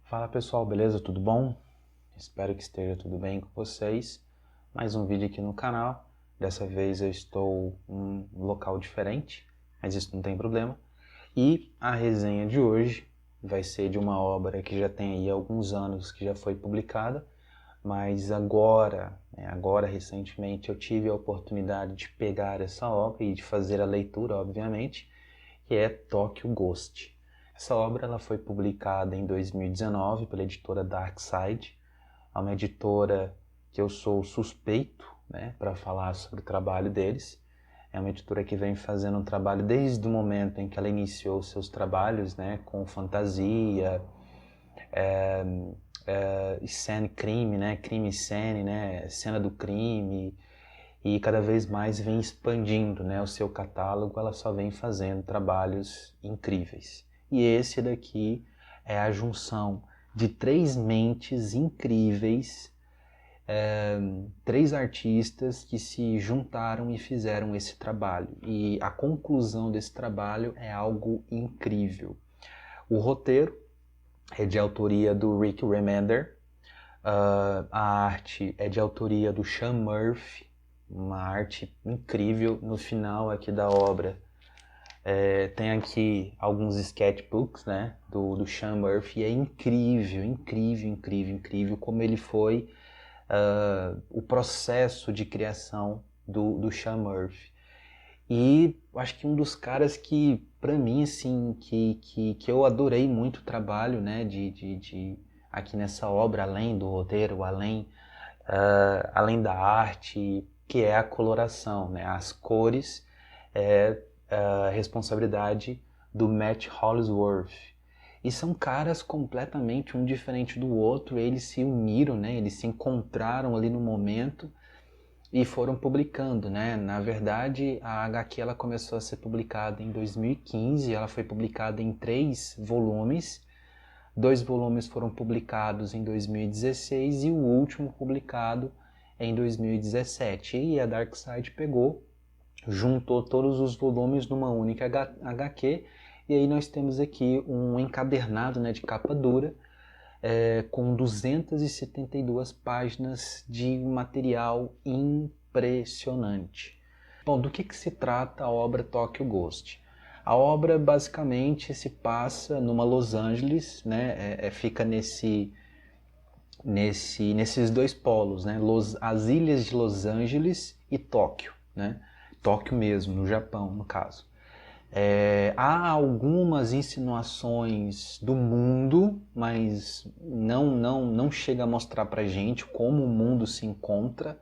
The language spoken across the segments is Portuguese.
Fala pessoal, beleza? Tudo bom? Espero que esteja tudo bem com vocês. Mais um vídeo aqui no canal. Dessa vez eu estou em um local diferente, mas isso não tem problema. E a resenha de hoje vai ser de uma obra que já tem aí alguns anos que já foi publicada, mas agora recentemente eu tive a oportunidade de pegar essa obra e de fazer a leitura, obviamente, que é Tokyo Ghost. Essa obra ela foi publicada em 2019 pela editora Darkside, é uma editora que eu sou suspeito, para falar sobre o trabalho deles. É uma editora que vem fazendo um trabalho desde o momento em que ela iniciou seus trabalhos, com fantasia, scene crime, crime e scene, cena do crime, e cada vez mais vem expandindo, o seu catálogo. Ela só vem fazendo trabalhos incríveis. E esse daqui é a junção de três mentes incríveis, três artistas que se juntaram e fizeram esse trabalho. E a conclusão desse trabalho é algo incrível. O roteiro é de autoria do Rick Remender, a arte é de autoria do Sean Murphy, uma arte incrível. No final aqui da obra tem aqui alguns sketchbooks, do Sean Murphy. É incrível, incrível, incrível, incrível como ele foi o processo de criação do Sean Murphy. E acho que um dos caras que, pra mim, assim, que eu adorei muito o trabalho, aqui nessa obra, além do roteiro, além da arte, que é a coloração, as cores, é a responsabilidade do Matt Hollisworth. E são caras completamente um diferente do outro. Eles se uniram, eles se encontraram ali no momento e foram publicando, Na verdade, a HQ ela começou a ser publicada em 2015, ela foi publicada em 3 volumes. 2 volumes foram publicados em 2016 e o último publicado em 2017. E a Darkside pegou, juntou todos os volumes numa única HQ, e aí nós temos aqui um encadernado, de capa dura, com 272 páginas de material impressionante. Bom, do que se trata a obra Tokyo Ghost? A obra basicamente se passa numa Los Angeles, fica nesses dois polos, as ilhas de Los Angeles e Tóquio, Tóquio mesmo, no Japão, no caso. Há algumas insinuações do mundo, mas não chega a mostrar pra gente como o mundo se encontra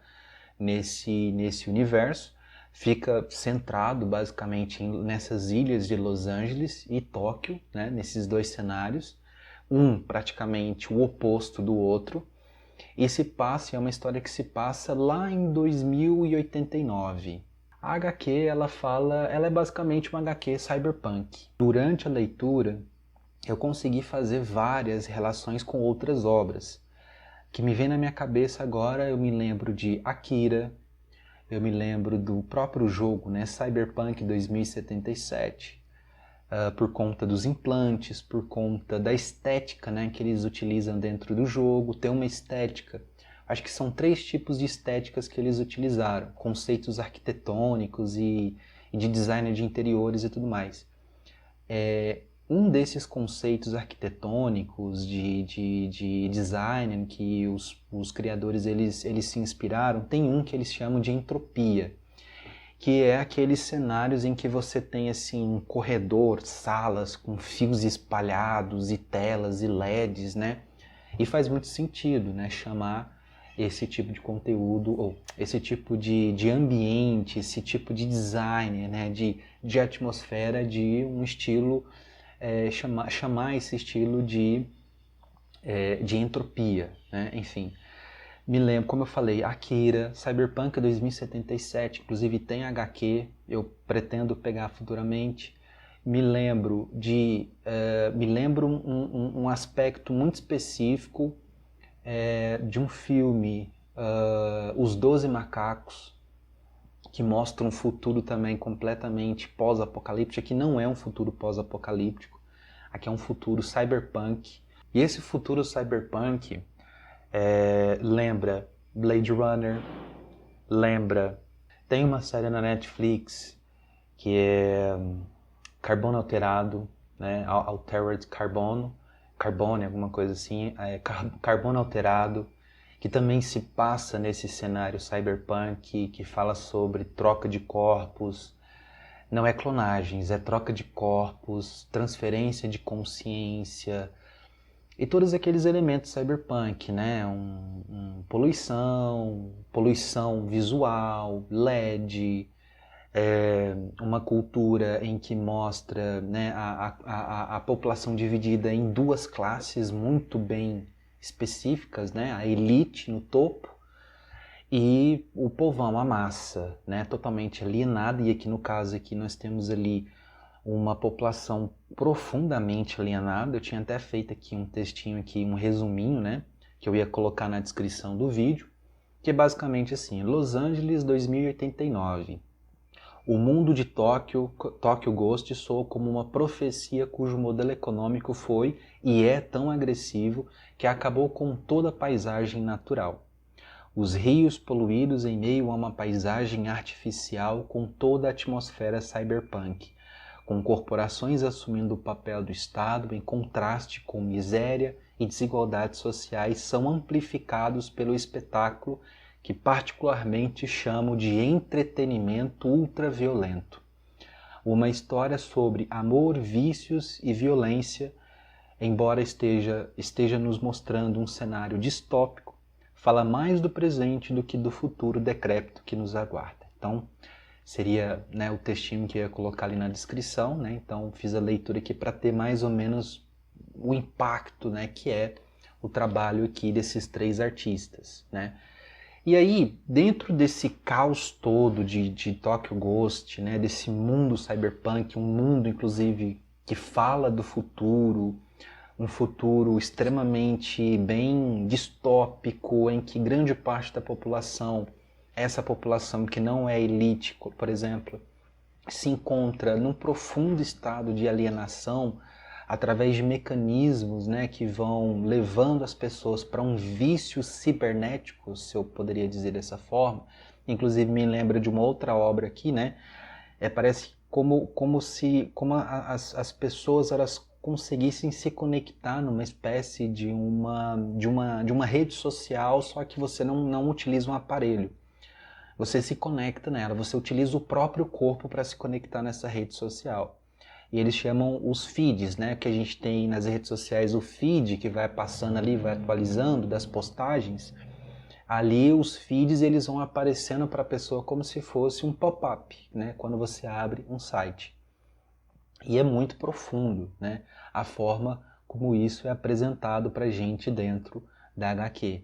nesse universo. Fica centrado basicamente nessas ilhas de Los Angeles e Tóquio, nesses dois cenários, um praticamente o oposto do outro. E é uma história que se passa lá em 2089. A HQ ela é basicamente uma HQ cyberpunk. Durante a leitura, eu consegui fazer várias relações com outras obras. Que me vem na minha cabeça agora, eu me lembro de Akira, eu me lembro do próprio jogo, Cyberpunk 2077, por conta dos implantes, por conta da estética, que eles utilizam dentro do jogo. Tem uma estética, acho que são 3 tipos de estéticas que eles utilizaram, conceitos arquitetônicos e de design de interiores e tudo mais. Um desses conceitos arquitetônicos de design que os criadores eles se inspiraram, tem um que eles chamam de entropia, que é aqueles cenários em que você tem assim um corredor, salas com fios espalhados e telas e LEDs, E faz muito sentido, chamar esse tipo de conteúdo, ou esse tipo de ambiente, esse tipo de design, de atmosfera, de um estilo, chamar esse estilo de entropia, Enfim, me lembro, como eu falei, Akira, Cyberpunk 2077, inclusive tem HQ, eu pretendo pegar futuramente. Me lembro um aspecto muito específico de um filme, Os 12 Macacos, que mostra um futuro também completamente pós-apocalíptico. Aqui não é um futuro pós-apocalíptico, aqui é um futuro cyberpunk. E esse futuro cyberpunk lembra Blade Runner, tem uma série na Netflix que é Carbono Alterado, né? Altered Carbone, alguma coisa assim, Carbono Alterado, que também se passa nesse cenário cyberpunk, que fala sobre troca de corpos. Não é clonagens, é troca de corpos, transferência de consciência e todos aqueles elementos cyberpunk, né? Poluição visual, LED, uma cultura em que mostra, né, a população dividida em duas classes muito bem específicas, né? A elite no topo e o povão, a massa, né, totalmente alienada. E aqui no caso aqui nós temos ali uma população profundamente alienada. Eu tinha até feito aqui um textinho aqui, um resuminho, né, que eu ia colocar na descrição do vídeo, que é basicamente assim: Los Angeles 2089. O mundo de Tóquio Ghost soa como uma profecia cujo modelo econômico foi e é tão agressivo que acabou com toda a paisagem natural. Os rios poluídos em meio a uma paisagem artificial com toda a atmosfera cyberpunk, com corporações assumindo o papel do Estado em contraste com miséria e desigualdades sociais, são amplificados pelo espetáculo que particularmente chamo de entretenimento ultraviolento. Uma história sobre amor, vícios e violência, embora esteja nos mostrando um cenário distópico, fala mais do presente do que do futuro decrépito que nos aguarda. Então, seria, né, o textinho que eu ia colocar ali na descrição, né? Então, fiz a leitura aqui para ter mais ou menos o impacto, né, que é o trabalho aqui desses três artistas, né? E aí, dentro desse caos todo de Tokyo Ghost, né, desse mundo cyberpunk, um mundo, inclusive, que fala do futuro, um futuro extremamente bem distópico, em que grande parte da população, essa população que não é elite, por exemplo, se encontra num profundo estado de alienação através de mecanismos, né, que vão levando as pessoas para um vício cibernético, se eu poderia dizer dessa forma. Inclusive me lembra de uma outra obra aqui, né? Parece como as pessoas elas conseguissem se conectar numa espécie de uma rede social, só que você não utiliza um aparelho. Você se conecta nela, você utiliza o próprio corpo para se conectar nessa rede social. E eles chamam os feeds, né? Que a gente tem nas redes sociais, o feed que vai passando ali, vai atualizando das postagens. Ali os feeds eles vão aparecendo para a pessoa como se fosse um pop-up, né? Quando você abre um site. E é muito profundo, né, a forma como isso é apresentado para a gente dentro da HQ.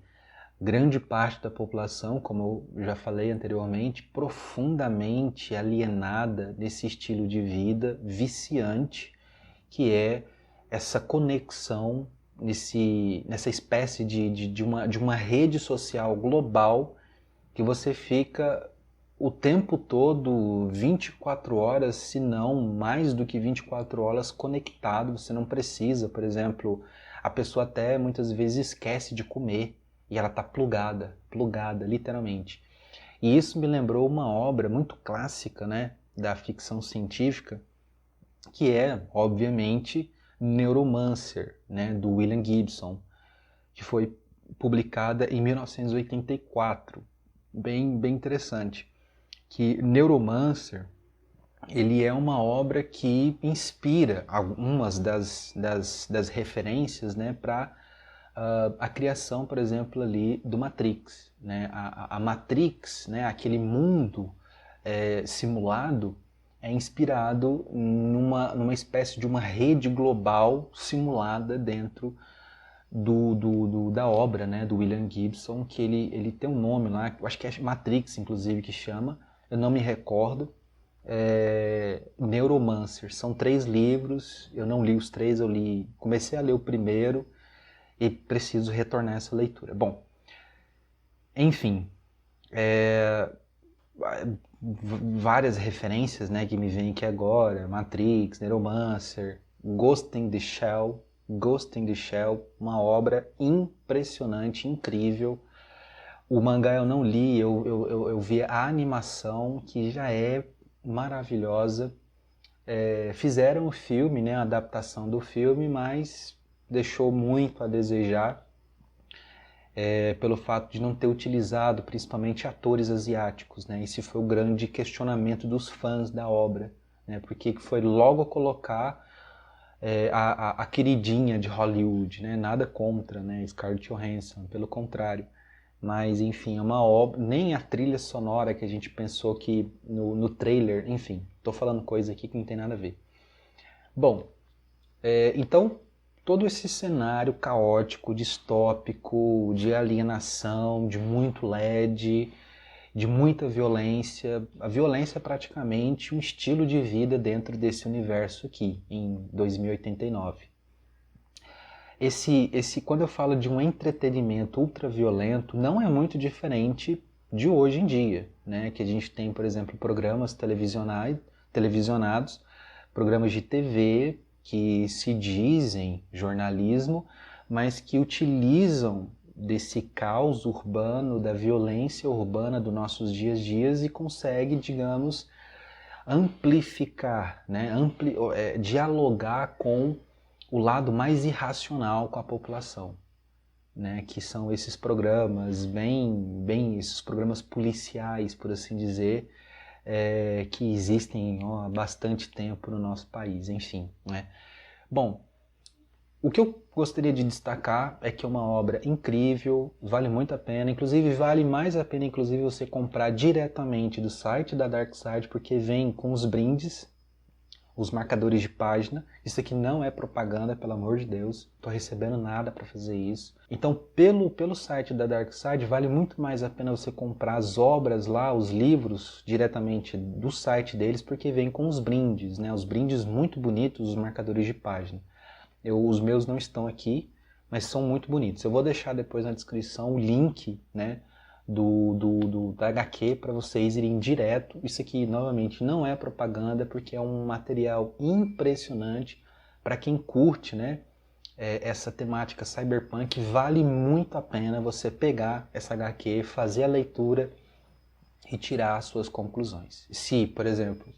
Grande parte da população, como eu já falei anteriormente, profundamente alienada nesse estilo de vida viciante, que é essa conexão nessa espécie de uma rede social global que você fica o tempo todo, 24 horas, se não mais do que 24 horas conectado. Você não precisa, por exemplo, a pessoa até muitas vezes esquece de comer e ela está plugada, literalmente. E isso me lembrou uma obra muito clássica, né, da ficção científica, que é, obviamente, Neuromancer, né, do William Gibson, que foi publicada em 1984. Bem interessante. Que Neuromancer, ele é uma obra que inspira algumas das referências, né, para a criação, por exemplo, ali do Matrix, né? A Matrix, né, aquele mundo simulado, é inspirado numa espécie de uma rede global simulada dentro da obra, né, do William Gibson, que ele tem um nome lá, eu acho que é Matrix, inclusive, que chama, eu não me recordo, Neuromancer. São 3 livros, eu não li os 3, comecei a ler o primeiro e preciso retornar essa leitura. Bom, enfim, várias referências, né, que me vêm aqui agora: Matrix, Neuromancer, Ghost in the Shell, Ghost in the Shell, uma obra impressionante, incrível. O mangá eu não li, eu vi a animação, que já é maravilhosa. Fizeram o filme, né, a adaptação do filme, mas deixou muito a desejar, pelo fato de não ter utilizado principalmente atores asiáticos, né? Esse foi o grande questionamento dos fãs da obra, né? Porque foi logo colocar a queridinha de Hollywood, né? Nada contra, né, Scarlett Johansson, pelo contrário. Mas, enfim, é uma obra, nem a trilha sonora que a gente pensou que no trailer, enfim, tô falando coisa aqui que não tem nada a ver. Bom, então, todo esse cenário caótico, distópico, de alienação, de muito LED, de muita violência, a violência é praticamente um estilo de vida dentro desse universo aqui, em 2089. Quando eu falo de um entretenimento ultraviolento, não é muito diferente de hoje em dia, né? Que a gente tem, por exemplo, programas televisionados, programas de TV que se dizem jornalismo, mas que utilizam desse caos urbano, da violência urbana dos nossos dias a dias e consegue, digamos, amplificar, né? Dialogar com o lado mais irracional com a população, né? Que são esses programas esses programas policiais, por assim dizer, que existem há bastante tempo no nosso país, enfim, né? Bom, o que eu gostaria de destacar é que é uma obra incrível, vale muito a pena, inclusive vale mais a pena você comprar diretamente do site da Darkside, porque vem com os brindes, os marcadores de página. Isso aqui não é propaganda, pelo amor de Deus, não estou recebendo nada para fazer isso. Então, pelo site da Darkside, vale muito mais a pena você comprar as obras lá, os livros, diretamente do site deles, porque vem com os brindes, né? Os brindes muito bonitos, os marcadores de página. Os meus não estão aqui, mas são muito bonitos. Eu vou deixar depois na descrição o link, né, da HQ para vocês irem direto. Isso aqui, novamente, não é propaganda, porque é um material impressionante para quem curte, né, essa temática cyberpunk. Vale muito a pena você pegar essa HQ, fazer a leitura e tirar as suas conclusões. Se, por exemplo,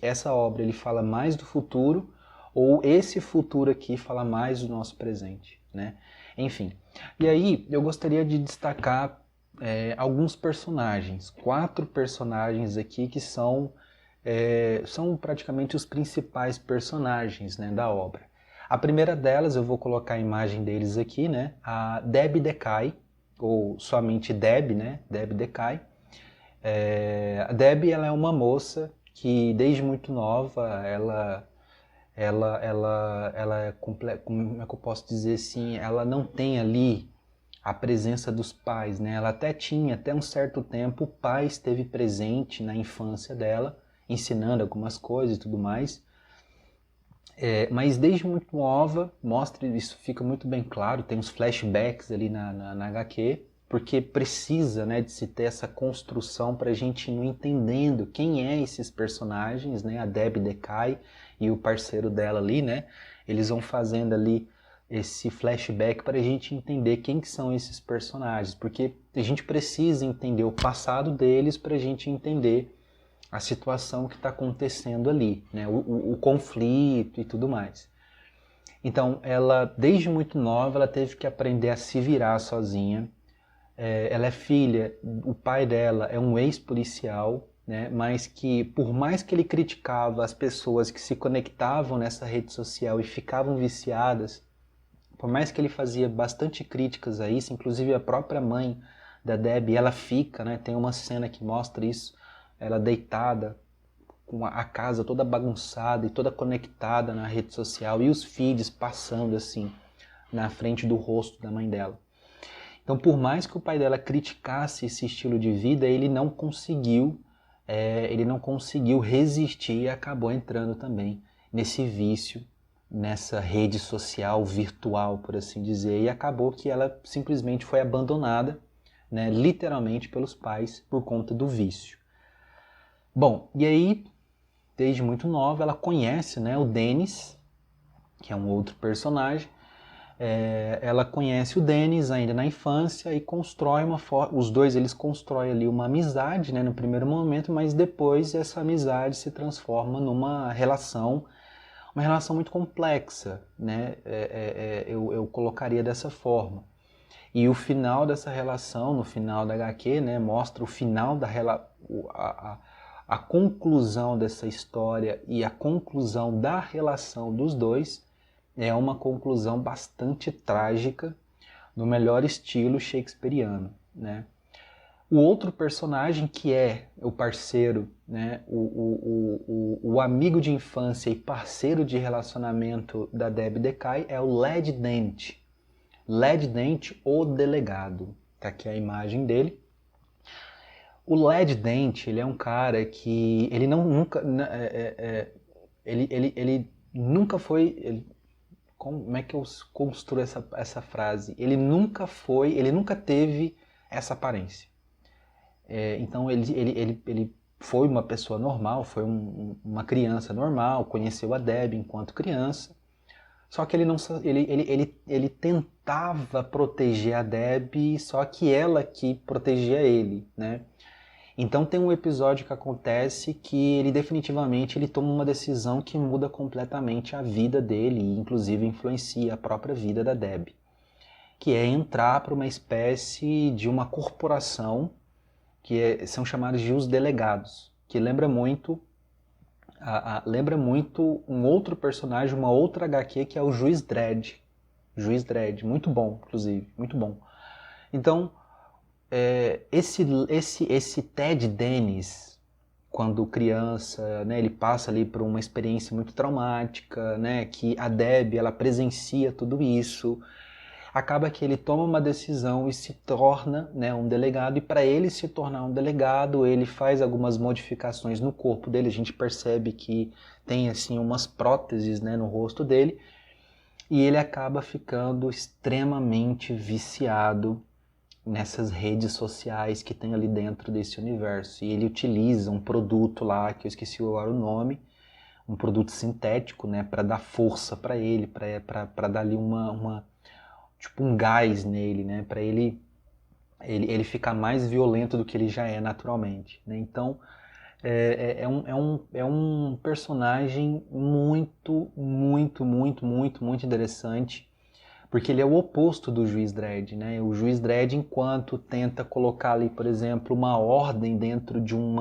essa obra ele fala mais do futuro, ou esse futuro aqui fala mais do nosso presente, né? Enfim, e aí eu gostaria de destacar alguns personagens, 4 personagens aqui que são praticamente os principais personagens, né, da obra. A primeira delas, eu vou colocar a imagem deles aqui, né? A Deb Decay, ou somente Deb, né? Deb Decay. A Deb, ela é uma moça que desde muito nova, ela é como é que eu posso dizer assim, ela não tem ali a presença dos pais, né? Ela até tinha, até um certo tempo, o pai esteve presente na infância dela, ensinando algumas coisas e tudo mais, mas desde muito nova, mostra isso, fica muito bem claro, tem uns flashbacks ali na HQ, porque precisa, né, de se ter essa construção para a gente ir entendendo quem é esses personagens, né, a Deb Decay e o parceiro dela ali, né, eles vão fazendo ali esse flashback para a gente entender quem que são esses personagens, porque a gente precisa entender o passado deles para a gente entender a situação que está acontecendo ali, né, o conflito e tudo mais. Então, ela, desde muito nova, ela teve que aprender a se virar sozinha. Ela é filha, o pai dela é um ex-policial, né, mas que, por mais que ele criticava as pessoas que se conectavam nessa rede social e ficavam viciadas, por mais que ele fazia bastante críticas a isso, inclusive a própria mãe da Deb, ela fica, né, tem uma cena que mostra isso, ela deitada, com a casa toda bagunçada e toda conectada na rede social, e os feeds passando assim, na frente do rosto da mãe dela. Então, por mais que o pai dela criticasse esse estilo de vida, ele não conseguiu resistir e acabou entrando também nesse vício, nessa rede social virtual, por assim dizer, e acabou que ela simplesmente foi abandonada, né, literalmente pelos pais por conta do vício. Bom, e aí, desde muito nova, ela conhece, né, o Dennis, que é um outro personagem. Ela conhece o Dennis ainda na infância e constrói os dois eles constroem ali uma amizade, né, no primeiro momento, mas depois essa amizade se transforma numa relação, uma relação muito complexa, né? Eu colocaria dessa forma. E o final dessa relação, no final da HQ, né, mostra o final a conclusão dessa história e a conclusão da relação dos dois. É uma conclusão bastante trágica, no melhor estilo shakespeariano, né? O outro personagem que é o parceiro, né, o amigo de infância e parceiro de relacionamento da Debbie Decay é o Led Dent. Led Dent, o delegado. Tá aqui a imagem dele. O Led Dent, ele é um cara que ele nunca foi... Como é que eu construo essa frase? Ele nunca teve essa aparência. Então ele foi uma pessoa normal, foi uma criança normal, conheceu a Debbie enquanto criança, só que ele tentava proteger a Debbie, só que ela que protegia ele, né? Então tem um episódio que acontece que ele definitivamente toma uma decisão que muda completamente a vida dele e inclusive influencia a própria vida da Debbie, que é entrar para uma espécie de uma corporação que são chamados de os delegados, que lembra muito um outro personagem, uma outra HQ que é o Juiz Dredd. Juiz Dredd, muito bom, inclusive, muito bom. Então, esse Ted Dennis, quando criança, né, ele passa ali por uma experiência muito traumática, né, que a Debbie, ela presencia tudo isso, acaba que ele toma uma decisão e se torna, né, um delegado, e para ele se tornar um delegado, ele faz algumas modificações no corpo dele, a gente percebe que tem assim umas próteses, né, no rosto dele, e ele acaba ficando extremamente viciado nessas redes sociais que tem ali dentro desse universo. E ele utiliza um produto lá, que eu esqueci agora o nome, um produto sintético, né, para dar força para ele, para dar ali tipo um gás nele, né, para ele ficar mais violento do que ele já é naturalmente, né? Então é um personagem muito interessante, porque ele é o oposto do Juiz Dredd, né? O Juiz Dredd, enquanto tenta colocar ali, por exemplo, uma ordem dentro de um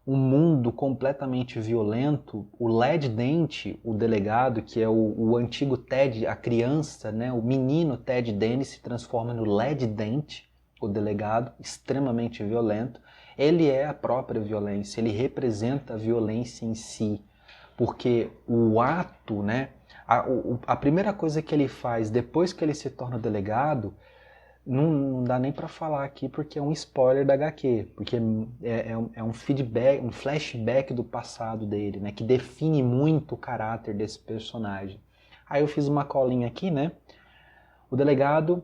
mundo completamente violento, o Led Dent, o delegado, que é o antigo Ted, a criança, né? O menino Ted Dennis se transforma no Led Dent, o delegado, extremamente violento. Ele é a própria violência, ele representa a violência em si, porque o ato, né? A primeira coisa que ele faz depois que ele se torna delegado, não dá nem para falar aqui porque é um spoiler da HQ, porque é um feedback, um flashback do passado dele, né, que define muito o caráter desse personagem. Aí eu fiz uma colinha aqui, né? O delegado,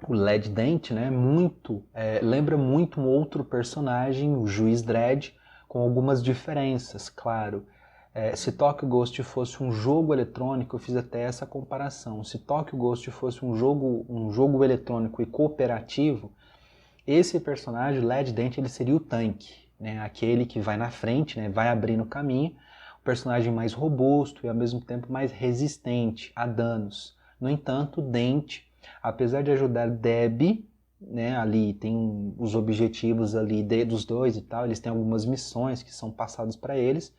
o Led Dent, né, lembra muito um outro personagem, o Juiz Dredd, com algumas diferenças, claro. Se Tokyo Ghost fosse um jogo eletrônico, eu fiz até essa comparação. Se Tokyo Ghost fosse um jogo eletrônico e cooperativo, esse personagem, Led Dent, ele seria o tanque, né? Aquele que vai na frente, né? Vai abrindo o caminho, o personagem mais robusto e ao mesmo tempo mais resistente a danos. No entanto, Dent, apesar de ajudar Debbie, né, ali tem os objetivos ali dos dois e tal, eles têm algumas missões que são passadas para eles,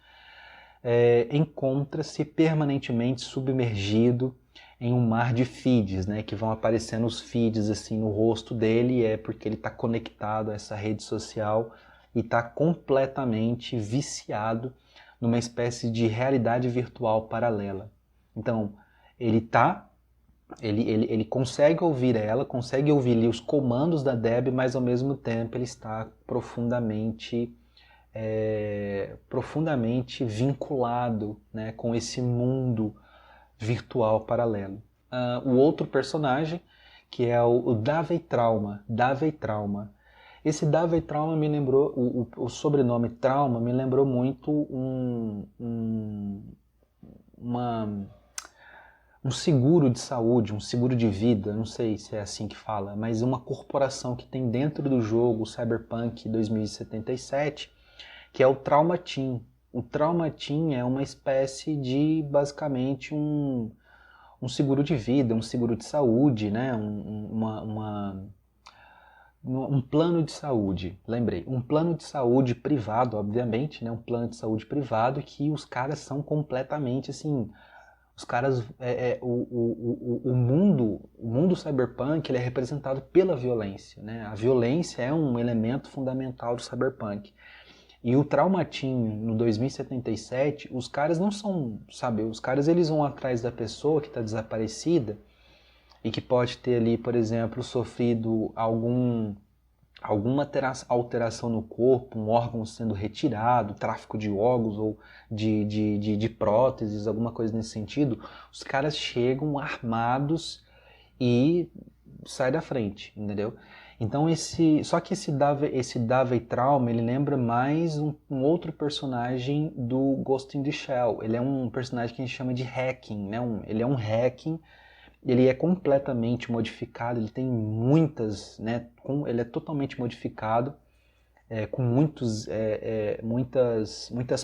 encontra-se permanentemente submergido em um mar de feeds, né, que vão aparecendo os feeds assim no rosto dele, porque ele está conectado a essa rede social e está completamente viciado numa espécie de realidade virtual paralela. Então, ele consegue ouvir ela, consegue ouvir ali os comandos da Debbie, mas ao mesmo tempo ele está profundamente vinculado, né, com esse mundo virtual paralelo. O outro personagem, que é o Davey Trauma. Esse Davey Trauma me lembrou, o sobrenome Trauma me lembrou muito um seguro de saúde, um seguro de vida, não sei se é assim que fala, mas uma corporação que tem dentro do jogo Cyberpunk 2077, que é o Trauma Team. O Trauma Team é uma espécie de, basicamente, um seguro de vida, um seguro de saúde, né? Um plano de saúde, lembrei, um plano de saúde privado, obviamente, né? Um plano de saúde privado que os caras são completamente, assim, os caras, o mundo cyberpunk, ele é representado pela violência, né? A violência é um elemento fundamental do cyberpunk. E o Trauma Team, no 2077, os caras não são, sabe, os caras eles vão atrás da pessoa que está desaparecida e que pode ter ali, por exemplo, sofrido alguma alteração no corpo, um órgão sendo retirado, tráfico de órgãos ou de próteses, alguma coisa nesse sentido. Os caras chegam armados e saem da frente, entendeu? Então só que esse Davey Trauma, ele lembra mais um outro personagem do Ghost in the Shell. Ele é um personagem que a gente chama de hacking, né? Ele é um hacking. Ele é completamente modificado, ele tem muitas, né, ele é totalmente modificado, com muitas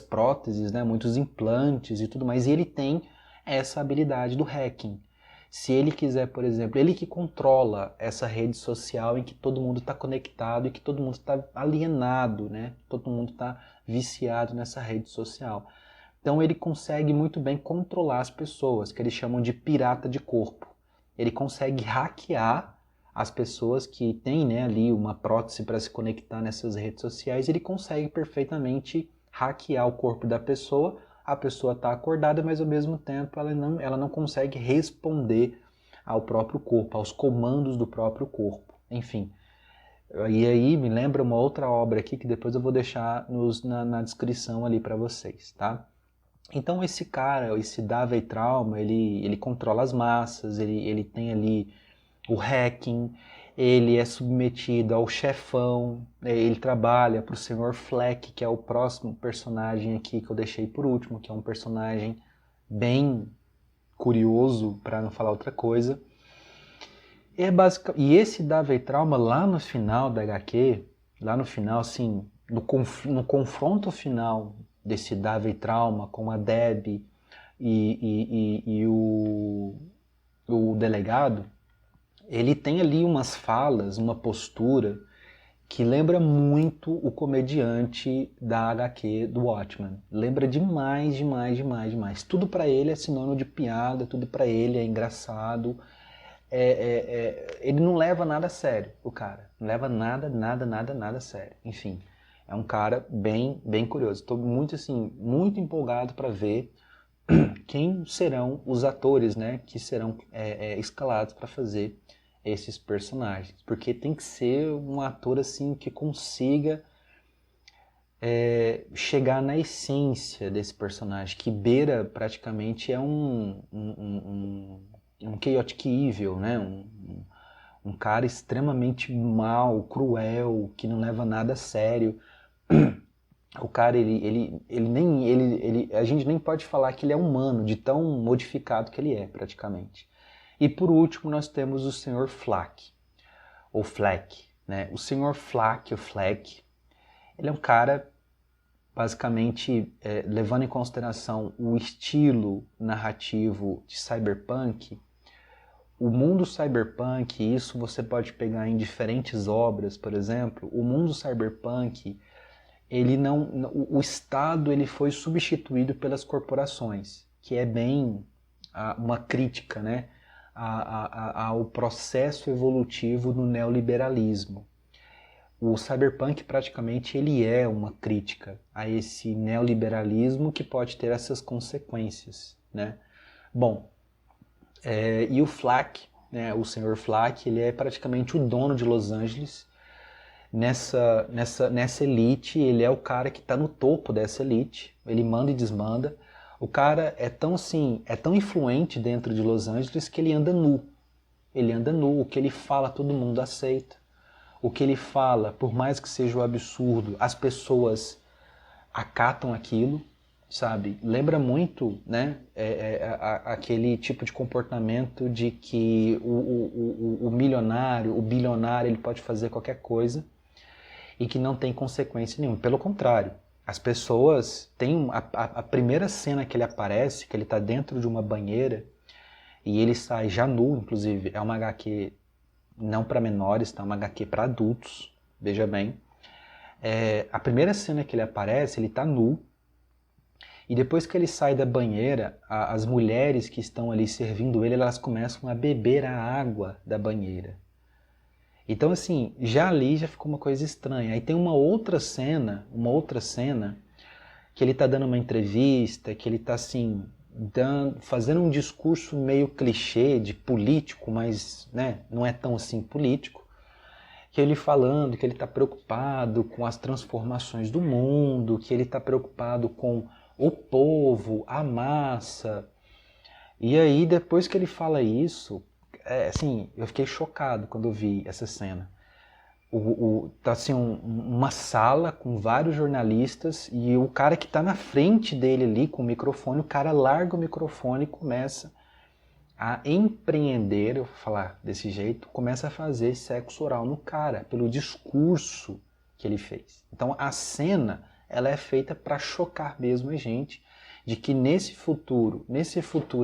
próteses, né, muitos implantes e tudo mais, e ele tem essa habilidade do hacking. Se ele quiser, por exemplo, ele que controla essa rede social em que todo mundo está conectado e que todo mundo está alienado, né, todo mundo está viciado nessa rede social. Então ele consegue muito bem controlar as pessoas, que eles chamam de pirata de corpo. Ele consegue hackear as pessoas que têm, né, ali uma prótese para se conectar nessas redes sociais. Ele consegue perfeitamente hackear o corpo da pessoa. A pessoa está acordada, mas ao mesmo tempo ela não consegue responder ao próprio corpo, aos comandos do próprio corpo. Enfim. E aí me lembra uma outra obra aqui que depois eu vou deixar na descrição ali para vocês, tá? Então esse cara, esse Davey Trauma, ele controla as massas, ele tem ali o hacking, ele é submetido ao chefão, ele trabalha para o Sr. Fleck, que é o próximo personagem aqui que eu deixei por último, que é um personagem bem curioso, para não falar outra coisa. E esse Davey Trauma, lá no final da HQ, lá no final, assim, no confronto final desse Davey Trauma com a Debbie e o delegado, ele tem ali umas falas, uma postura que lembra muito o comediante da HQ do Watchmen. Lembra demais, demais, demais, demais. Tudo pra ele é sinônimo de piada, tudo pra ele é engraçado. Ele não leva nada a sério, o cara. Não leva nada a sério. Enfim, é um cara bem, bem curioso. Estou muito, assim, muito empolgado para ver quem serão os atores, né, que serão escalados para fazer esses personagens. Porque tem que ser um ator assim que consiga chegar na essência desse personagem, que beira praticamente um chaotic evil, né? Um cara extremamente mau, cruel, que não leva nada a sério. O cara, a gente nem pode falar que ele é humano, de tão modificado que ele é, praticamente. E por último, nós temos o Sr. Flack, ou Fleck, né? O Sr. Flack, o Fleck, ele é um cara, basicamente, levando em consideração o estilo narrativo de cyberpunk. O mundo cyberpunk, isso você pode pegar em diferentes obras, por exemplo, o mundo cyberpunk, o Estado ele foi substituído pelas corporações, que é bem uma crítica, né, ao processo evolutivo do neoliberalismo. O cyberpunk praticamente ele é uma crítica a esse neoliberalismo que pode ter essas consequências, né? Bom, e o Flack, né, o Sr. Flack, ele é praticamente o dono de Los Angeles. Nessa elite, ele é o cara que está no topo dessa elite, ele manda e desmanda. O cara é tão assim, é tão influente dentro de Los Angeles que ele anda nu. Ele anda nu, o que ele fala todo mundo aceita. O que ele fala, por mais que seja um absurdo, as pessoas acatam aquilo. sabe? Lembra muito, né, aquele tipo de comportamento de que o milionário, o bilionário, ele pode fazer qualquer coisa e que não tem consequência nenhuma. Pelo contrário, as pessoas têm a primeira cena que ele aparece, que ele está dentro de uma banheira e ele sai já nu, inclusive, é uma HQ não para menores, tá? Uma HQ para adultos, veja bem. A primeira cena que ele aparece, ele está nu, e depois que ele sai da banheira, as mulheres que estão ali servindo ele, elas começam a beber a água da banheira. Então, assim, já ali já ficou uma coisa estranha. Aí tem uma outra cena que ele está dando uma entrevista, que ele está assim, fazendo um discurso meio clichê de político, mas né, não é tão assim político, que ele falando que ele está preocupado com as transformações do mundo, que ele está preocupado com o povo, a massa. E aí, depois que ele fala isso, assim, eu fiquei chocado quando eu vi essa cena. Tá assim, uma sala com vários jornalistas e o cara que está na frente dele ali com o microfone, o cara larga o microfone e começa a empreender, eu vou falar desse jeito, começa a fazer sexo oral no cara, pelo discurso que ele fez. Então a cena, ela é feita para chocar mesmo a gente, de que nesse futuro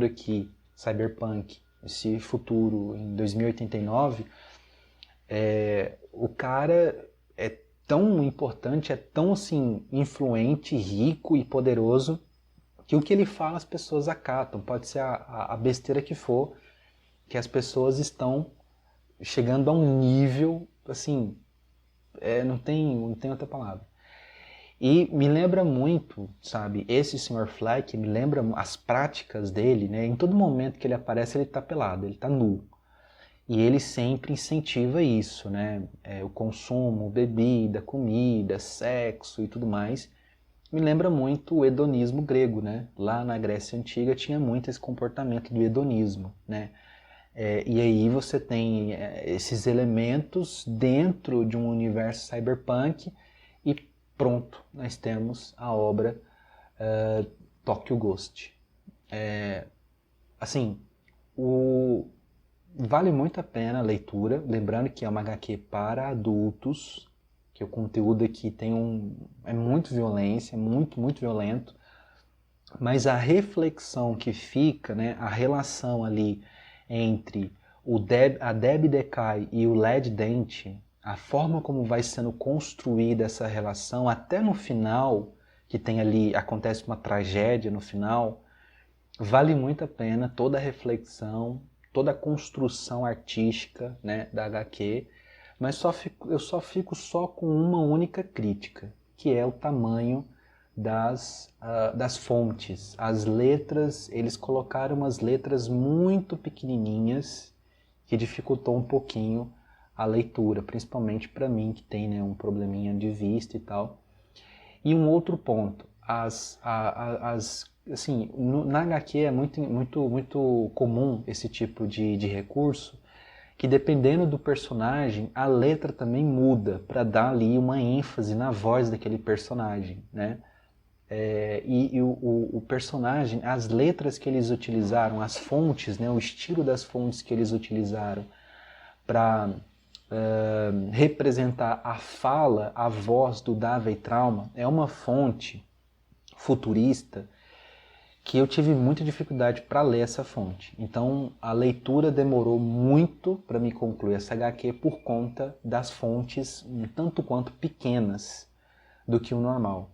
aqui, cyberpunk, esse futuro em 2089, o cara é tão importante, é tão assim, influente, rico e poderoso, que o que ele fala as pessoas acatam, pode ser a besteira que for, que as pessoas estão chegando a um nível, assim, não tem outra palavra. E me lembra muito, sabe, esse Sr. Fleck me lembra as práticas dele, né? Em todo momento que ele aparece, ele está pelado, ele está nu. E ele sempre incentiva isso, né? O consumo, bebida, comida, sexo e tudo mais. Me lembra muito o hedonismo grego, né? Lá na Grécia Antiga tinha muito esse comportamento do hedonismo, né? E aí você tem esses elementos dentro de um universo cyberpunk e pronto, nós temos a obra Tokyo Ghost. Assim, vale muito a pena a leitura, lembrando que é uma HQ para adultos, que o conteúdo aqui é muito violência, muito violento, mas a reflexão que fica, né, a relação ali entre a Debbie Decay e o Led Dent, a forma como vai sendo construída essa relação, até no final, que tem ali, acontece uma tragédia no final, vale muito a pena toda a reflexão, toda a construção artística, né, da HQ, mas eu só fico com uma única crítica, que é o tamanho das fontes. As letras, eles colocaram umas letras muito pequenininhas, que dificultou um pouquinho a leitura, principalmente para mim, que tem, né, um probleminha de vista e tal. E um outro ponto, assim, na HQ é muito comum esse tipo de recurso, que dependendo do personagem, a letra também muda para dar ali uma ênfase na voz daquele personagem, né? O personagem, as letras que eles utilizaram, as fontes, né, o estilo das fontes que eles utilizaram para representar a fala, a voz do Davey Trauma, é uma fonte futurista que eu tive muita dificuldade para ler essa fonte. Então a leitura demorou muito para me concluir essa HQ por conta das fontes um tanto quanto pequenas do que o normal.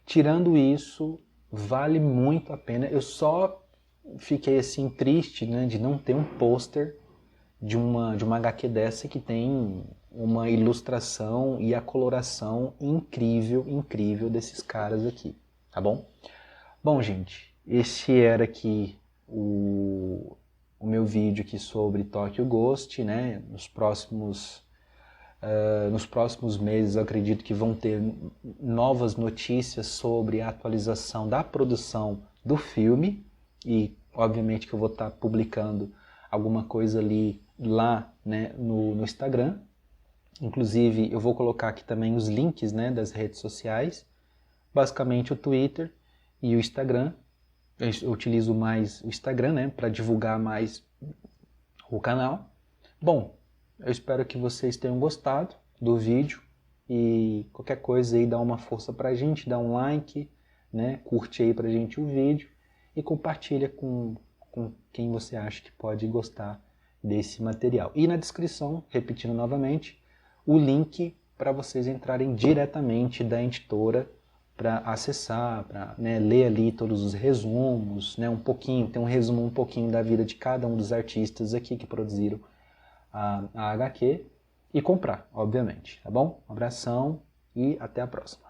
Tirando isso, vale muito a pena. Eu só fiquei assim triste, né, de não ter um pôster de uma HQ dessa que tem uma ilustração e a coloração incrível desses caras aqui, tá bom? Bom, gente, esse era aqui o meu vídeo aqui sobre Tokyo Ghost, né? Nos próximos meses eu acredito que vão ter novas notícias sobre a atualização da produção do filme e obviamente que eu vou estar publicando alguma coisa lá, né, no Instagram. Inclusive eu vou colocar aqui também os links, né, das redes sociais, basicamente o Twitter e o Instagram. Eu utilizo mais o Instagram, né, para divulgar mais o canal. Bom, eu espero que vocês tenham gostado do vídeo e qualquer coisa aí dá uma força pra gente, dá um like, né, curte aí pra gente o vídeo e compartilha com quem você acha que pode gostar desse material. E na descrição, repetindo novamente, o link para vocês entrarem diretamente da editora para acessar, para, né, ler ali todos os resumos, né, tem um resumo um pouquinho da vida de cada um dos artistas aqui que produziram a HQ e comprar, obviamente, tá bom? Um abração e até a próxima.